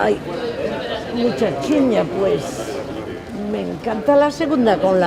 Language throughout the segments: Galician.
Ay, muchachiña, pues me encanta la segunda con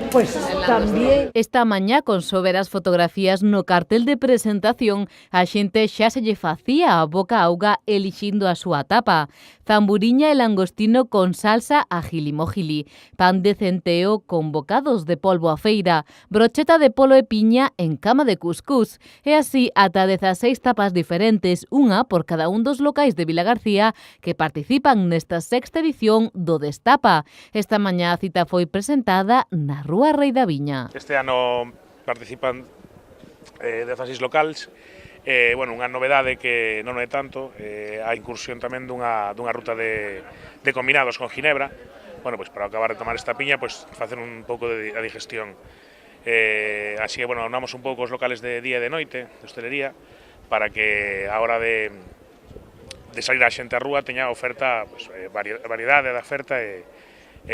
pues también. Esta mañá, con soberas fotografías no cartel de presentación, a xente xa se lle facía a boca auga elixindo a súa tapa. Zamburiña e langostino con salsa a gilimógili, pan de centeo con bocados de polvo a feira, brocheta de polo e piña en cama de cuscús, e así ata 16 tapas diferentes, unha por cada un dos locais de Vilagarcía que participan nesta sexta edición do Destapa. Esta mañá a cita foi presentada na Rúa Rei da Viña. Este ano participan 16 locales. Bueno, unha novedade que non é tanto, a incursión tamén dunha ruta de combinados con ginebra, bueno, pois para acabar de tomar esta piña, pois facer un pouco de digestión. Así que, bueno, aunamos un pouco os locales de día e de noite, de hostelería, para que a hora de salir a xente á rúa teña oferta, pois, variedade da oferta e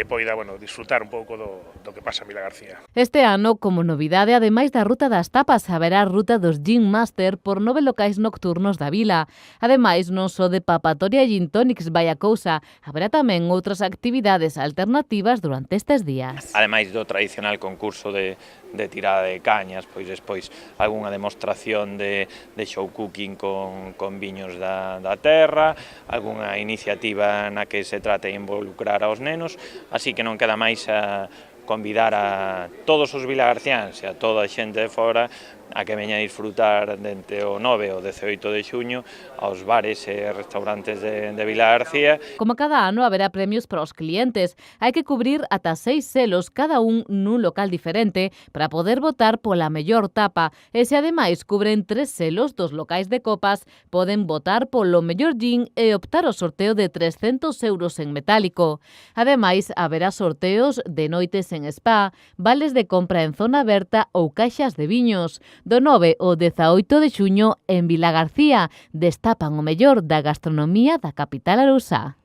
poida, bueno, disfrutar un pouco do que pasa en Vilagarcía. Este ano, como novidade, ademais da ruta das tapas, haberá a ruta dos Gin Master por 9 locais nocturnos da vila. Ademais, non só de papatoria e gin tonics vai a cousa, haberá tamén outras actividades alternativas durante estes días. Ademais do tradicional concurso de tirada de cañas, pois despois algunha demostración de show cooking con viños da terra, algunha iniciativa na que se trate de involucrar aos nenos, así que non queda máis a convidar a todos os vilagarciáns e a toda a xente de fora a que veña a disfrutar dente o 9 ou 18 de xuño aos bares e restaurantes de Vilagarcía. Como cada ano haberá premios para os clientes. Hai que cubrir ata 6 selos, cada un nun local diferente, para poder votar pola mellor tapa. E se ademais cubren 3 selos dos locais de copas, poden votar polo mellor gin e optar ao sorteo de 300 euros en metálico. Ademais, haberá sorteos de noites en spa, vales de compra en zona aberta ou caixas de viños. Do 9 ao 18 de xuño en Vilagarcía destapan o mellor da gastronomía da capital arousá.